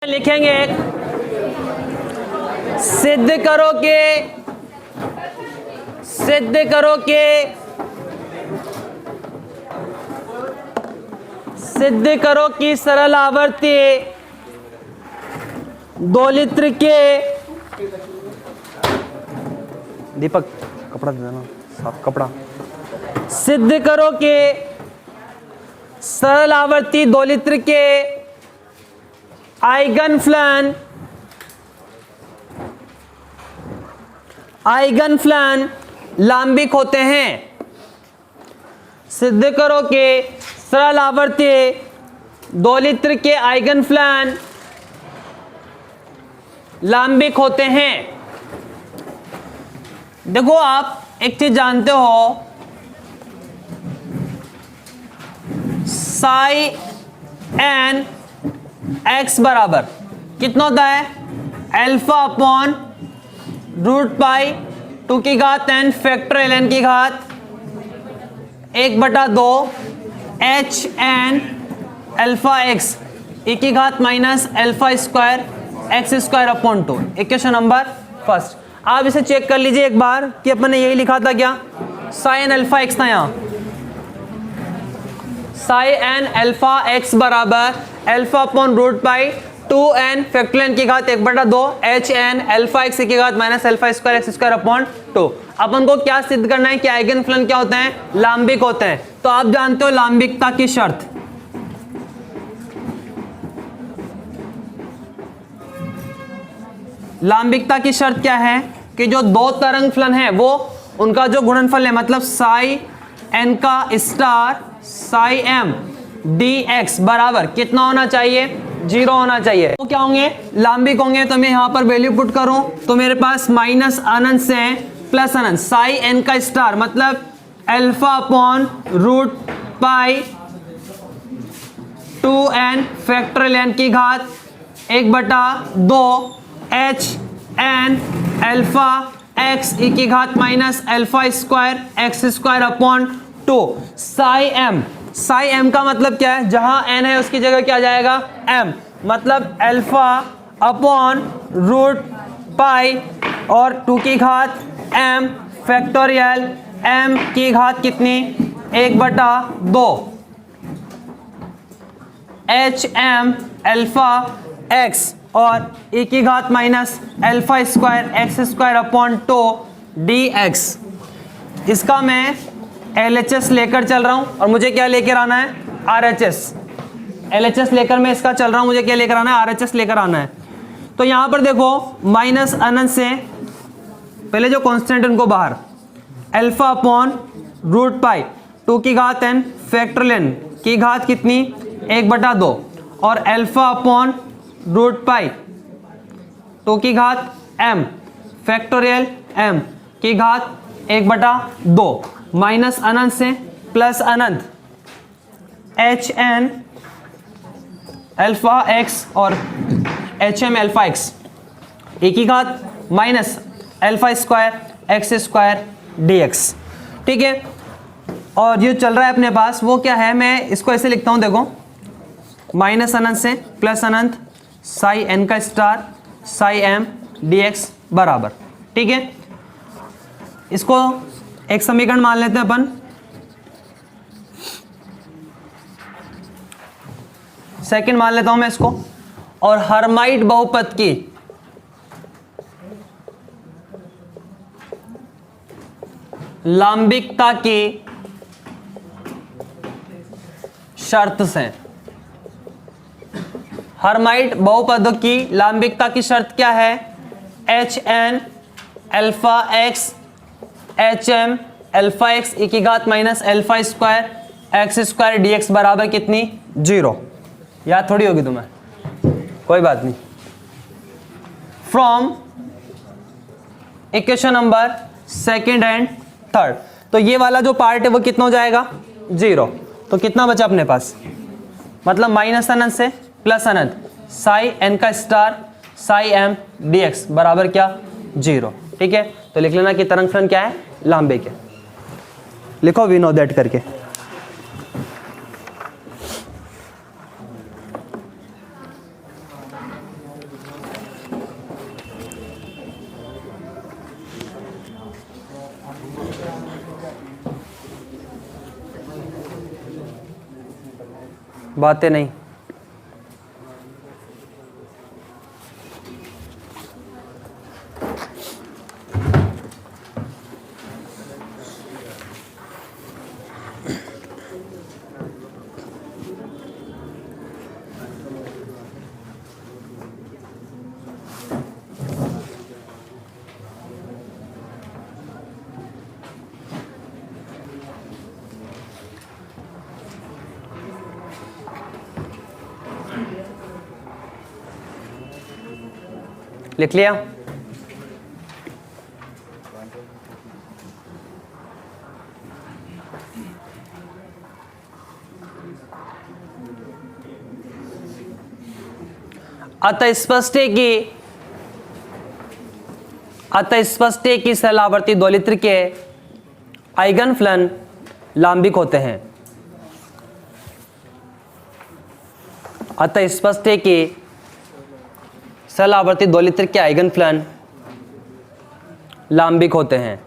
लिखेंगे सिद्ध करो कि सरल आवर्ती दोलित्र के दीपक कपड़ा दे देना साफ कपड़ा। सिद्ध करो कि सरल आवर्ती दोलित्र के आइगन लांबिक होते हैं। सिद्ध करो कि सरल आवर्ती दोलित्र के आइगन लांबिक होते हैं। देखो आप एक चीज जानते हो, साई एन एक्स बराबर कितना होता है? अल्फा अपॉन रूट पाई 2 की घात एन फैक्टोरियल एन की घात 1/2 H N alpha x e की घात minus alpha square x square upon 2। Equation number first. आप इसे चेक कर लीजिए एक बार कि अपन ने यही लिखा था क्या? साइन अल्फा एक्स था यहाँ, साइन अल्फा एक्स बराबर alpha upon root pi 2n factorial की घात 1/2 एच एन अल्फा एक्स की घात minus alpha square x square upon 2। अपन को क्या सिद्ध करना है कि आइगन फलन क्या होते हैं? लांबिक होते हैं। तो आप जानते हो लांबिकता की शर्त, लांबिकता की शर्त क्या है कि जो दो तरंग फलन है वो उनका जो गुणनफल है, मतलब साई एन का star psi m d x बराबर कितना होना चाहिए? 0 होना चाहिए। तो क्या होंगे? लांबिक होंगे। तो मैं यहां पर वैल्यू पुट करूं तो मेरे पास माइनस अनंत से प्लस अनंत, साई एन का स्टार मतलब alpha upon root pi 2n factorial n की घात 1/2 एच एन अल्फा एक्स ई की घात minus alpha square x square upon 2 psi m का मतलब क्या है? जहां n है उसकी जगह क्या जाएगा? m, मतलब अल्फा अपॉन रूट पाई और 2 की घात m फैक्टोरियल m की घात कितनी? 1/2 एच एम अल्फा एक्स और e की घात minus alpha square x square upon 2 D x. इसका मैं LHS लेकर चल रहा हूं और मुझे क्या लेकर आना है? RHS। LHS लेकर मैं इसका चल रहा हूं, मुझे क्या लेकर आना है? RHS लेकर आना है। तो यहां पर देखो माइनस अनंत से पहले जो कांस्टेंट उनको बाहर, अल्फा अपॉन रूट पाई 2 की घात n फैक्टोरियल n की घात कितनी? 1/2 और अल्फा अपॉन रूट पाई 2 की घात m फैक्टोरियल m की घात 1/2 माइनस अनंत से प्लस अनंत एच एन अल्फा एक्स और H M alpha x e की घात minus alpha square x square D x. ठीक है, और जो चल रहा है अपने पास वो क्या है? मैं इसको ऐसे लिखता हूं, देखो माइनस अनंत से प्लस अनंत साई एन का star psi m d x बराबर। ठीक है, इसको एक समीकरण मान लेते हैं अपन। सेकंड मान लेता हूं मैं इसको। और हर्माइट बहुपद की लांबिकता की शर्त से, हर्माइट बहुपदों की लांबिकता की शर्त क्या है? H N alpha X H M alpha x ई की घात minus alpha square x square D x बराबर कितनी? 0। याद थोड़ी होगी तुम्हें, कोई बात नहीं। From equation number second and third, तो ये वाला जो पार्ट है वो कितना हो जाएगा? 0। तो कितना बचा अपने पास? मतलब माइनस अनंत से प्लस अनंत साई एन का star psi m d x बराबर क्या? 0। ठीक है, तो लिख लेना कि तरंग फलन क्या है? लांबिक है। लिखो वी नो दैट करके। बातें नहीं। लिख लिया? अतः स्पष्ट है कि सरल आवर्ती दोलित्र के आइगन फलन लांबिक होते हैं। अतः स्पष्ट है कि सरल आवर्ती दोलित्र के आइगन फलन लांबिक होते हैं।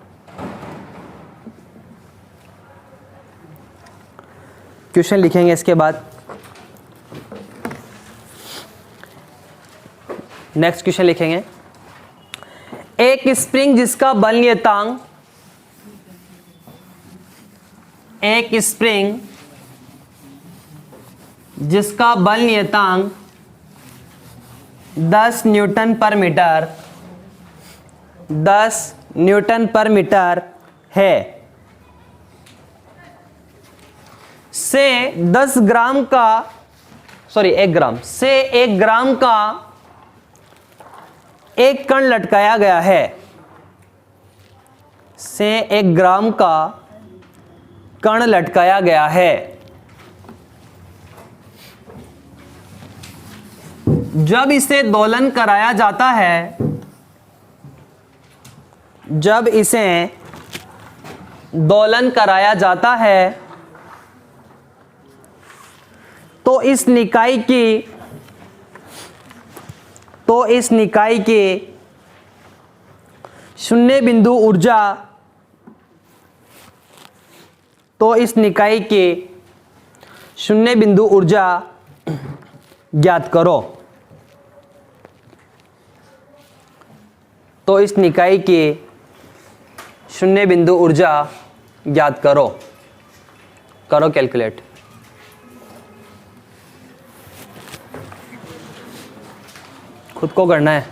क्वेश्चन लिखेंगे इसके बाद। नेक्स्ट क्वेश्चन लिखेंगे, एक स्प्रिंग जिसका बल नियतांक, एक स्प्रिंग जिसका बल नियतांक 10 न्यूटन पर मीटर, 10 न्यूटन पर मीटर है, से 10 ग्राम का, सॉरी 1 ग्राम, से 1 ग्राम का एक कण लटकाया गया है, से 1 ग्राम का कण लटकाया गया है। जब इसे दोलन कराया जाता है, जब इसे दोलन कराया जाता है तो इस निकाय की शून्य बिंदु ऊर्जा, तो इस निकाय की शून्य बिंदु ऊर्जा ज्ञात करो। तो इस निकाय की शून्य बिंदु ऊर्जा ज्ञात करो। करो कैलकुलेट। खुद को करना है।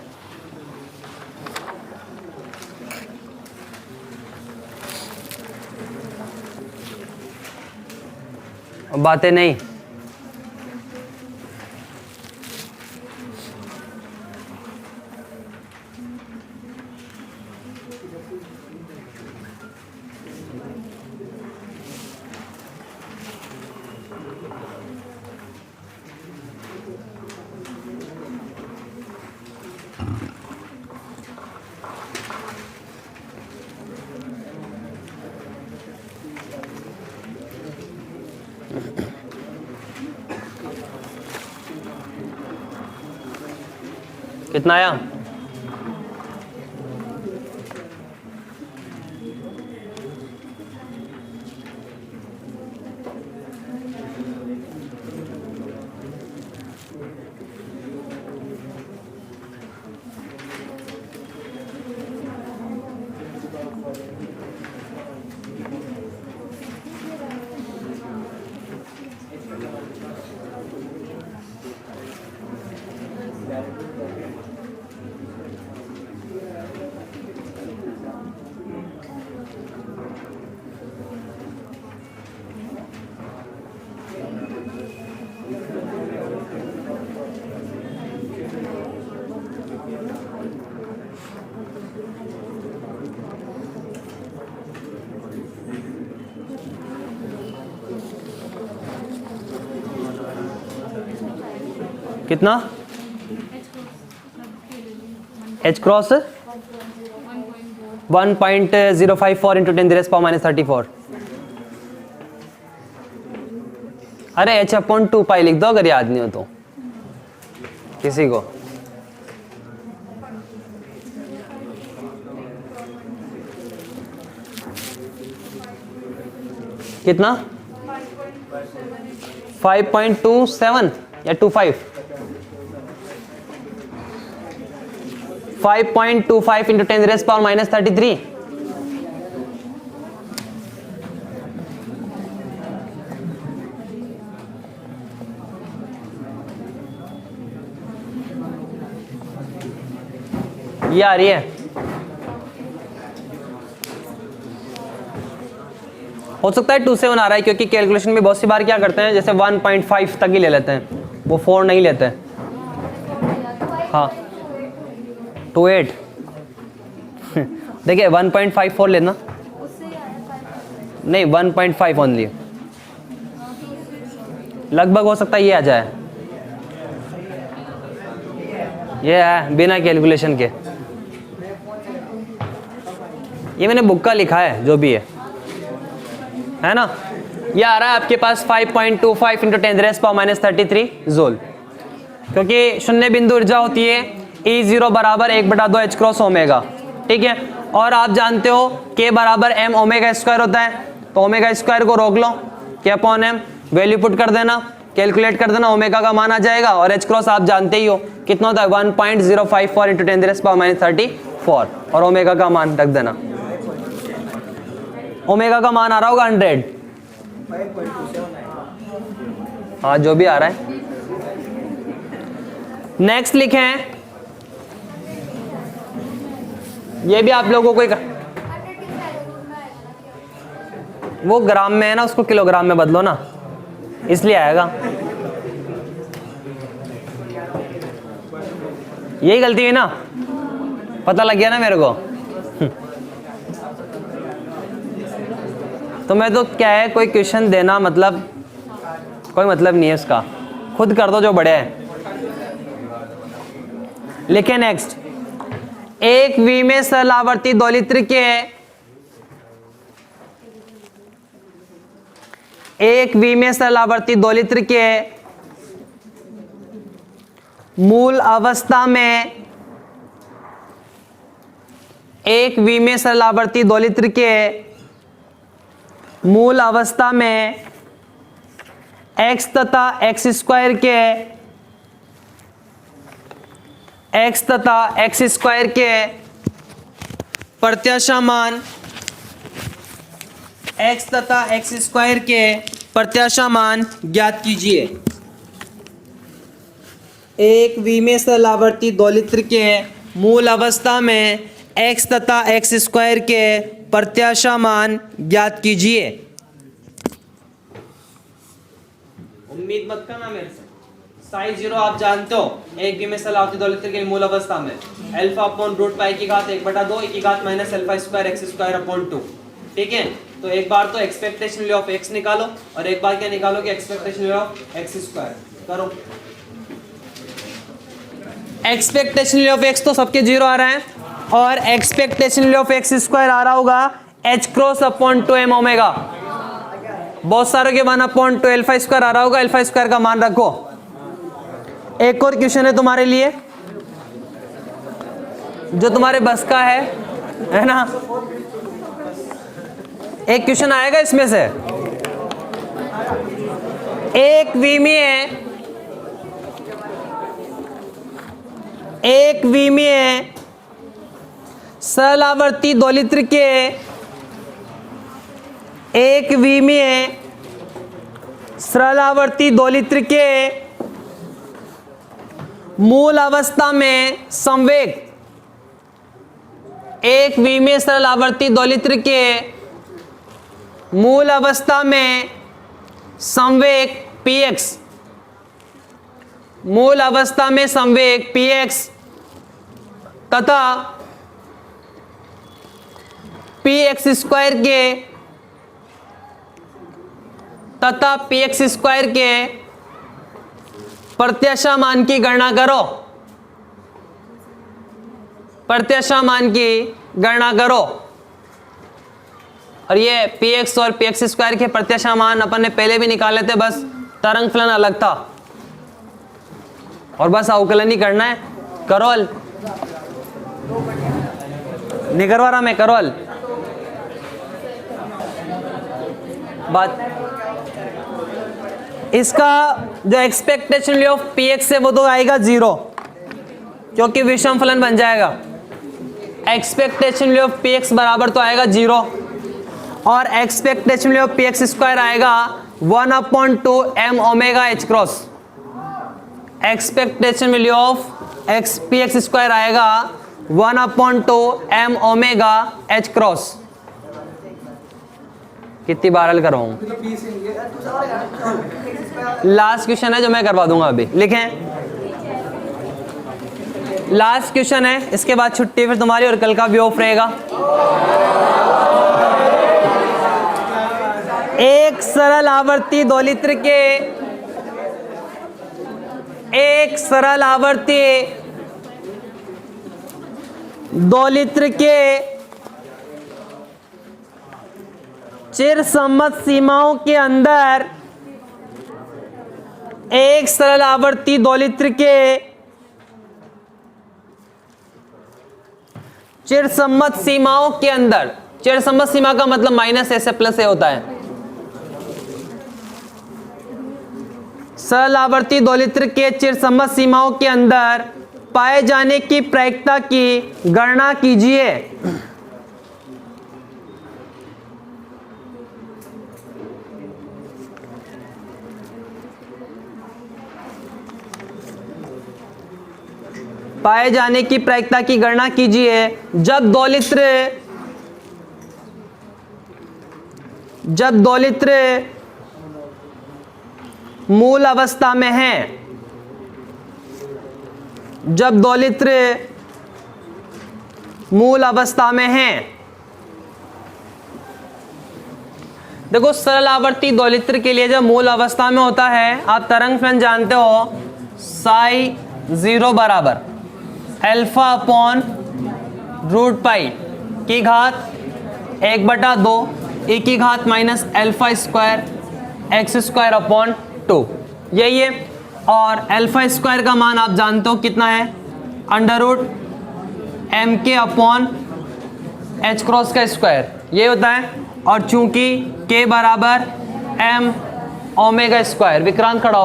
बातें नहीं। कितना आया? कितना? h cross 1.054 into 10⁻⁻34। अरे h/2 पाई लिख दो अगर याद नहीं हो तो किसी को। कितना? 5.27 या 25, 5.25 इंटू 10⁻⁻³ ये आ रही है। हो सकता है 27 आ रहा है, क्योंकि कैलकुलेशन में बहुत सी बार क्या करते हैं, जैसे 1.5 तक ही ले लेते हैं, वो 4 नहीं लेते हैं। हाँ 28 देखिए 1.54 लेना, नहीं 1.5 ओनली, लगभग हो सकता है ये आ जाए, ये है बिना कैलकुलेशन के, ये मैंने बुक का लिखा है जो भी है ना। ये आ रहा है आपके पास 5.25 इंटू 10⁻⁻³ जूल, क्योंकि शून्य बिंदु ऊर्जा होती है E0 बराबर 1/2 h क्रॉस ओमेगा, ठीक है। और आप जानते हो K बराबर m ओमेगा स्क्वायर होता है, तो ओमेगा स्क्वायर को रोक लो, K upon m, value put कर देना, कैलकुलेट कर देना, ओमेगा का मान आ जाएगा, और h क्रॉस आप जानते ही हो कितना होता है 1.054 इंटू 10⁻⁻34, और ओमेगा का मान रख देना, ओमेगा का मान आ रहा होगा 100, हाँ जो भी आ रहा है। नेक्स्ट लिखें, ये भी आप लोगों को वो ग्राम में है ना, उसको किलोग्राम में बदलो ना, इसलिए आएगा। यही गलती है ना, पता लग गया ना मेरे को। तो मैं तो क्या है, कोई क्वेश्चन देना मतलब कोई मतलब नहीं है उसका, खुद कर दो जो बड़े है। लिखे नेक्स्ट, एक V में सरल आवर्ती दोलित्र के मूल अवस्था में, एक V में सरल आवर्ती दोलित्र के मूल अवस्था में x तथा x स्क्वायर के प्रत्याशा मान, x तथा x स्क्वायर के प्रत्याशा मान ज्ञात कीजिए। एक V में सरल आवर्ती दोलित्र के मूल अवस्था में x तथा x स्क्वायर के प्रत्याशा मान ज्ञात कीजिए। उम्मीद मत करना मेरे से, साई 0 आप जानते हो, एक V में सरल आवर्ती दोलित्र के मूल अवस्था में अल्फा अपॉन रूट पाई की घात 1/2 e की घात minus alpha square x square upon 2, ठीक है। तो एक बार तो एक्सपेक्टेशन वैल्यू ऑफ x निकालो, और एक बार क्या निकालो कि expectation value of x square करो। एक्सपेक्टेशन वैल्यू ऑफ x तो सबके 0 आ रहा है, और expectation value of x square आ रहा होगा h cross upon 2m omega, बहुत सारों के 1/2 अल्फा स्क्वायर आ रहा होगा, अल्फा स्क्वायर का मान रखो। एक और क्वेश्चन है तुम्हारे लिए जो तुम्हारे बस का है ना, एक क्वेश्चन आएगा इसमें से, एक V में सरल आवर्ती दोलित्र के, एक V में सरल आवर्ती दोलित्र के मूल अवस्था में संवेग, एक V में सरल आवर्ती दोलित्र के मूल अवस्था में संवेग px, मूल अवस्था में संवेग px तथा px स्क्वायर के प्रत्याशा मान की गणना करो, प्रत्याशा मान की गणना करो। और ये px और px स्क्वायर के प्रत्याशा मान अपन ने पहले भी निकाले थे, बस तरंग फलन अलग था, और बस अवकलन ही करना है। करो हल, नहीं करवा रहा मैं, करो हल। बात इसका जो expectation value of P x है वो तो आएगा 0, क्योंकि विषम फलन बन जाएगा। Expectation value of P x बराबर तो आएगा 0, और expectation value of P x square आएगा 1/2 m omega H cross. Expectation value of x P x square आएगा 1/2 m ओमेगा एच क्रॉस। कितनी बार हल करवाऊं? लास्ट क्वेश्चन है जो मैं करवा दूंगा अभी, लिखें। लास्ट क्वेश्चन है, इसके बाद छुट्टी फिर तुम्हारी, और कल का भी ऑफ रहेगा। एक सरल आवर्ती दोलित्र के चिरसम्मत सीमाओं के अंदर, एक सरल आवर्ती दोलित्र के चिरसम्मत सीमाओं के अंदर, चिरसम्मत सीमा का मतलब माइनस ए से प्लस ए होता है। सरल आवर्ती दोलित्र के चिरसम्मत सीमाओं के अंदर पाए जाने की प्रायिकता की गणना कीजिए। पाए जाने की प्रायिकता की गणना कीजिए जब दोलित्र मूल अवस्था में है। जब दोलित्र मूल अवस्था में है। देखो, सरल आवर्ती दोलित्र के लिए जब मूल अवस्था में होता है, आप तरंग फलन जानते हो, साई 0 बराबर अल्फा अपॉन रूट पाई की घात 1/2 e की घात minus alpha square x square upon 2, यही है। और अल्फा स्क्वायर का मान आप जानते हो कितना है, अंडर रूट एम के अपॉन एच क्रॉस का स्क्वायर, ये होता है। और चूंकि के बराबर एम ओमेगा स्क्वायर, विक्रांत खड़ा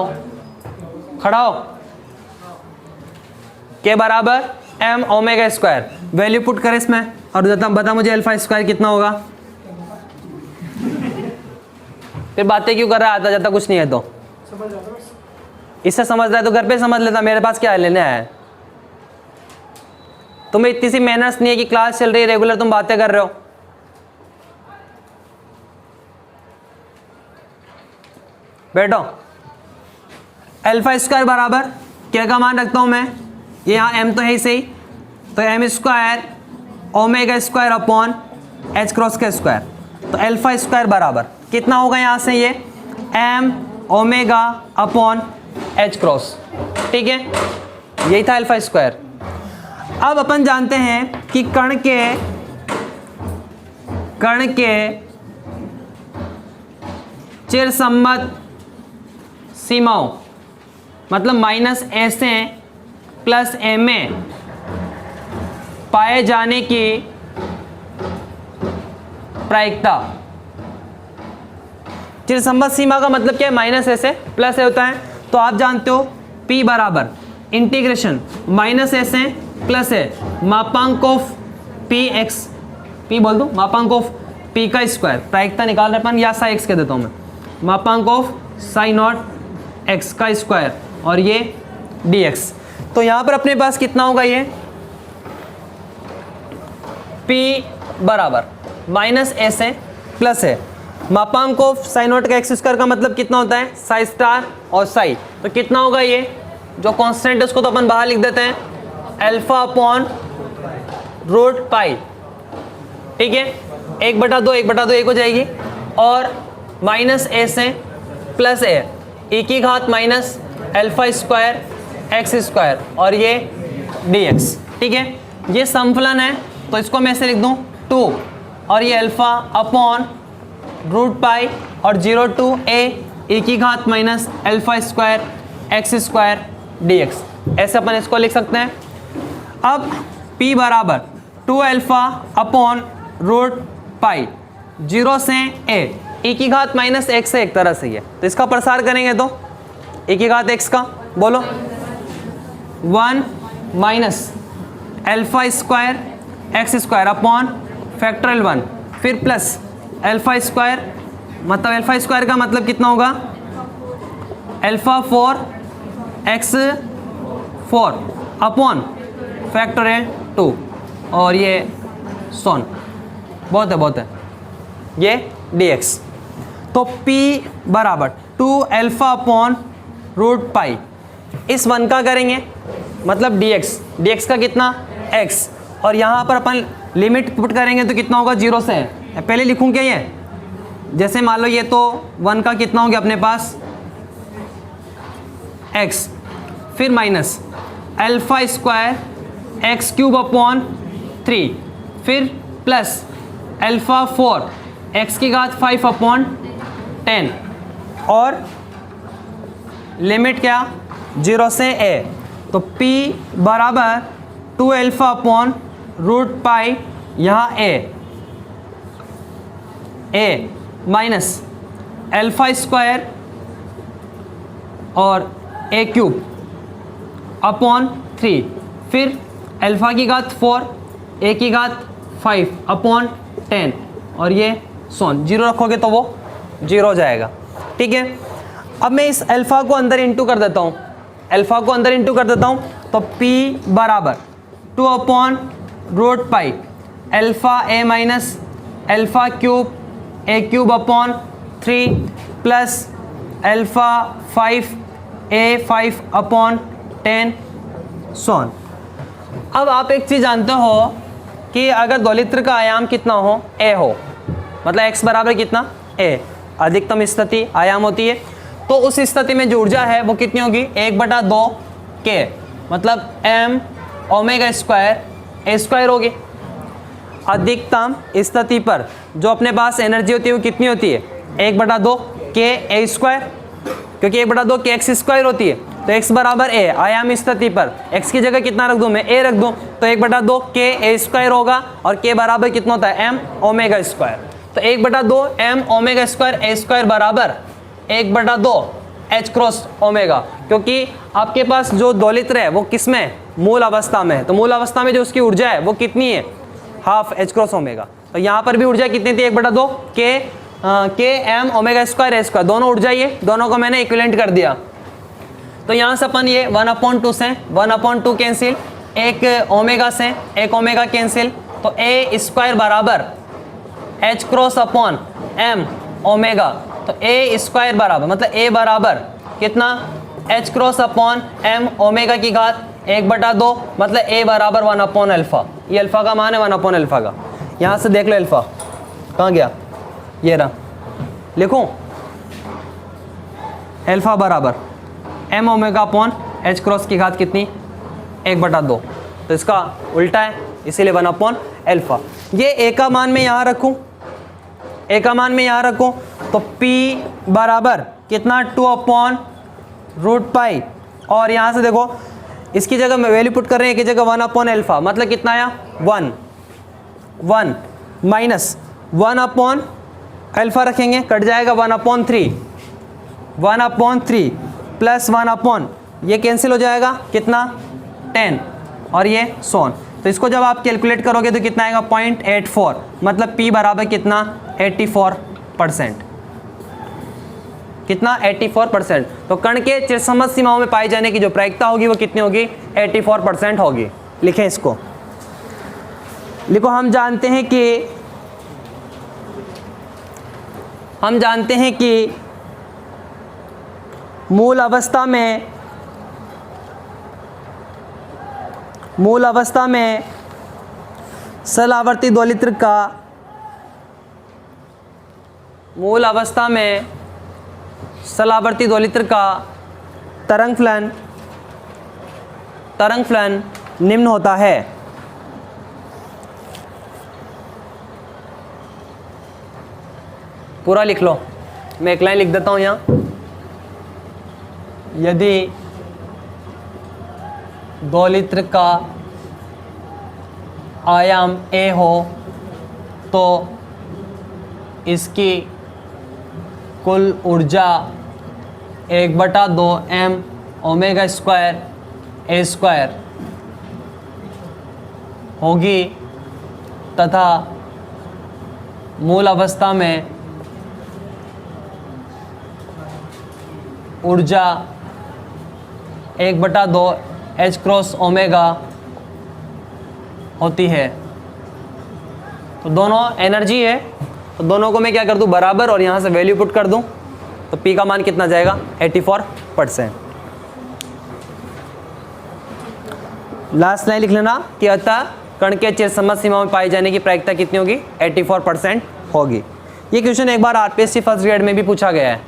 हो, के बराबर m omega square, value put कर इसमें और बता मुझे अल्फा स्क्वायर कितना होगा। फिर बातें क्यों कर रहा है, आता जाता कुछ नहीं है तो इससे समझ रहा है तो घर पे समझ लेता, मेरे पास क्या लेने आया है। तुम्हें इतनी सी मेहनत नहीं है कि क्लास चल रही है रेगुलर, तुम बातें कर रहे हो। बैठो, अल्फा स्क्वायर बराबर क्या का मान रखता हूं मैं, ये यहाँ एम तो है ही सही, तो m square omega square upon h cross का स्क्वायर। तो अल्फा स्क्वायर बराबर कितना होगा यहाँ से, ये m omega upon h cross, ठीक है, यही था अल्फा स्क्वायर। अब अपन जानते हैं कि कण के चिरसम्मत सीमाओं, मतलब माइनस ए से प्लस ए में पाए जाने की प्रायिकता। चिरसम्मत सीमा का मतलब क्या है, माइनस ए से प्लस ए होता है। तो आप जानते हो P बराबर इंटीग्रेशन माइनस ए से प्लस ए मापांक ऑफ पी एक्स, पी बोल दो, मापांक ऑफ पी का स्क्वायर, प्रायिकता निकाल रहे अपन, या साई एक्स कह देता हूँ मैं, मापांक ऑफ साई नॉट एक्स का स्क्वायर, और ये dx। तो यहाँ पर अपने पास कितना होगा, ये P बराबर माइनस ए से प्लस ए, मापांक ऑफ साई नॉट का एक्स स्क्वायर का मतलब कितना होता है, साई स्टार और साई, तो कितना होगा, ये जो कांस्टेंट है उसको तो अपन बाहर लिख देते हैं, अल्फा अपॉन रूट पाई, ठीक है, 1/2 1 हो जाएगी, और माइनस ए से प्लस ए, e की घात minus alpha square x square, और ये dx, ठीक है। ये समफलन है तो इसको मैं ऐसे लिख दूं 2, और ये अल्फा अपॉन रूट पाई और 0 to a e की घात minus alpha square x square dx, ऐसे अपन इसको लिख सकते हैं। अब p बराबर 2 अल्फा अपॉन रूट पाई 0 से a, e की घात माइनस एक्स है एक तरह से ये, तो इसका प्रसार करेंगे तो e की घात x का बोलो 1 minus alpha square x square upon factorial 1, फिर प्लस अल्फा स्क्वायर, मतलब अल्फा स्क्वायर का मतलब कितना होगा अल्फा 4 एक्स 4 अपॉन फैक्टोरियल 2, और ये सोन बहुत है ये dx। तो p बराबर 2 अल्फा अपॉन रूट पाई, इस 1 का करेंगे मतलब dx का कितना x, और यहाँ पर अपन लिमिट पुट करेंगे तो कितना होगा 0 से है। पहले लिखूँ क्या ये, जैसे मान लो ये तो 1 का कितना हो गया अपने पास x, फिर minus alpha square x cube upon 3, फिर प्लस अल्फा 4 एक्स की घात 5 अपॉन 10, और लिमिट क्या 0 से a, तो p बराबर 2 अल्फा अपॉन रूट पाई, यहाँ a माइनस अल्फा स्क्वायर और a क्यूब अपॉन 3, फिर अल्फा की घात 4 a की घात 5 अपॉन 10, और ये सोन 0 रखोगे तो वो 0 हो जाएगा। ठीक है, अब मैं इस अल्फा को अंदर इंटू कर देता हूँ, अल्फा को अंदर इंटू कर देता हूँ, तो p बराबर 2 upon root pi alpha a minus alpha cube a cube upon 3 plus alpha 5 a 5 upon 10 सोन। अब आप एक चीज़ जानते हो कि अगर दोलित्र का आयाम कितना हो a हो, मतलब x बराबर कितना a, अधिकतम स्थिति आयाम होती है, तो उस स्थिति में जो ऊर्जा है वो कितनी होगी 1/2 k, मतलब m omega square a square होगी। अधिकतम स्थिति पर जो अपने पास एनर्जी होती है वो कितनी होती है 1/2 k a स्क्वायर, क्योंकि 1/2 k x स्क्वायर होती है, तो x बराबर a, आयाम स्थिति पर x की जगह कितना रख दूं मैं a रख दूं, तो 1/2 k a स्क्वायर होगा, और k बराबर कितना होता है m ओमेगा स्क्वायर, तो 1/2 m omega square a square बराबर 1/2 h क्रॉस ओमेगा, क्योंकि आपके पास जो दोलित्र है वो किस में मूल अवस्था में है, तो मूल अवस्था में जो उसकी ऊर्जा है वो कितनी है हाफ h क्रॉस ओमेगा। तो यहाँ पर भी ऊर्जा कितनी थी 1/2 k m omega square a square, दोनों ऊर्जा ये दोनों को मैंने इक्विवेलेंट कर दिया। तो यहाँ से अपन ये 1/2 से 1/2 कैंसिल, एक ओमेगा से एक ओमेगा कैंसिल, तो a स्क्वायर बराबर h cross upon m omega, तो a स्क्वायर बराबर मतलब a बराबर कितना h cross upon m omega की घात 1/2, मतलब a बराबर 1 अल्फा, ये अल्फा का मान है 1 अल्फा का। यहाँ से देख लो अल्फा कहाँ गया, ये रहा, लिखूं अल्फा बराबर m omega upon h cross की घात कितनी 1/2, तो इसका उल्टा है इसीलिए 1 अल्फा। ये a का मान मैं यहाँ रखूँ, a का मान मैं यहाँ रखूँ, तो p बराबर कितना 2 रूट पाई, और यहाँ से देखो इसकी जगह मैं वैल्यू पुट कर रहे हैं, एक जगह 1 अल्फा, मतलब कितना आया 1 माइनस 1 अल्फा रखेंगे कट जाएगा 1/3 प्लस 1 ये कैंसिल हो जाएगा कितना 10, और ये सोन, तो इसको जब आप कैलकुलेट करोगे तो कितना आएगा 0.84, मतलब p बराबर कितना 84%, कितना 84%। तो कण के चिरसम्मत सीमाओं में पाई जाने की जो प्रायिकता होगी वो कितनी होगी 84% होगी। लिखें इसको, लिखो हम जानते हैं कि मूल अवस्था में सलावर्ती दोलित्र का तरंग फलन निम्न होता है। पूरा लिख लो, मैं एक लाइन लिख देता हूं यहाँ, यदि दोलित्र का आयाम a हो तो इसकी कुल ऊर्जा 1/2 m ओमेगा स्क्वायर ए स्क्वायर होगी तथा मूल अवस्था में ऊर्जा 1/2 h क्रॉस ओमेगा होती है। तो दोनों एनर्जी है, तो दोनों को मैं क्या कर दूं बराबर और यहाँ से वैल्यू पुट कर दूं, तो P का मान कितना जाएगा 84%। लास्ट लाइन लिख लेना कि अतः कण के चिर समझ सीमा में पाई जाने की प्रायिकता कितनी होगी 84% होगी। ये क्वेश्चन एक बार आरपीएससी फर्स्ट ग्रेड में भी पूछा गया है।